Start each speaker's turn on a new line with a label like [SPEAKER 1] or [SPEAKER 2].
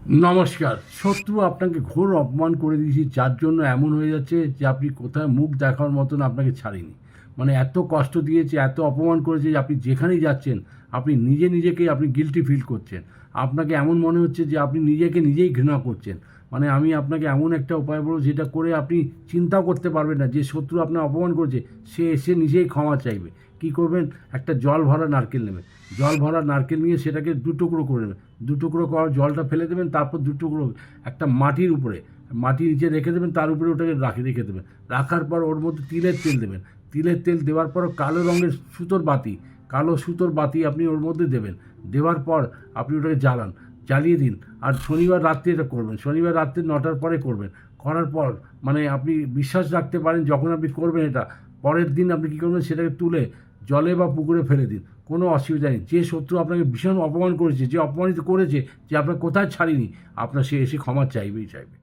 [SPEAKER 1] নমস্কার। শত্রু আপনাকে ঘোর অপমান করে দিয়েছে, যার জন্য এমন হয়ে যাচ্ছে যে আপনি কোথায় মুখ দেখার মতন আপনাকে ছাড়েনি। মানে এত কষ্ট দিয়েছে, এত অপমান করেছে যে আপনি যেখানেই যাচ্ছেন আপনি নিজেকেই আপনি গিল্টি ফিল করছেন। আপনাকে এমন মনে হচ্ছে যে আপনি নিজেকে নিজেই ঘৃণা করছেন। মানে আমি আপনাকে এমন একটা উপায় বলব যেটা করে আপনি চিন্তাও করতে পারবেন না যে শত্রু আপনার অপমান করেছে সে এসে নিজেই ক্ষমা চাইবে। কি করবেন? একটা জল ভরা নারকেল নেবেন। জল ভরা নারকেল নিয়ে সেটাকে দু টুকরো করে নেবেন। দু টুকরো করার জলটা ফেলে দেবেন, তারপর দু টুকরো একটা মাটির উপরে, মাটির নিচে রেখে দেবেন, তার উপরে ওটাকে রেখে দেবেন। রাখার পর ওর মধ্যে তিলের তেল দেবেন। তিলের তেল দেওয়ার পর কালো রঙের সুতোর বাতি, কালো সুতোর বাতি আপনি ওর মধ্যে দেবেন। দেওয়ার পর আপনি ওটাকে জ্বালান, জ্বালিয়ে দিন। আর শনিবার রাত্রে এটা করবেন, শনিবার রাত্রে 9টার পরে করবেন। করার পর মানে আপনি বিশ্বাস রাখতে পারেন যখন আপনি করবেন এটা, পরের দিন আপনি কী করবেন, সেটাকে তুলে জলে বা পুকুরে ফেলে দিন। কোনো অসুবিধা নেই। যে শত্রু আপনাকে ভীষণ অপমান করেছে, যে অপমানিত করেছে, যে আপনার কোথায় ছাড়িনি, আপনার সে এসে ক্ষমা চাইবেই চাইবে।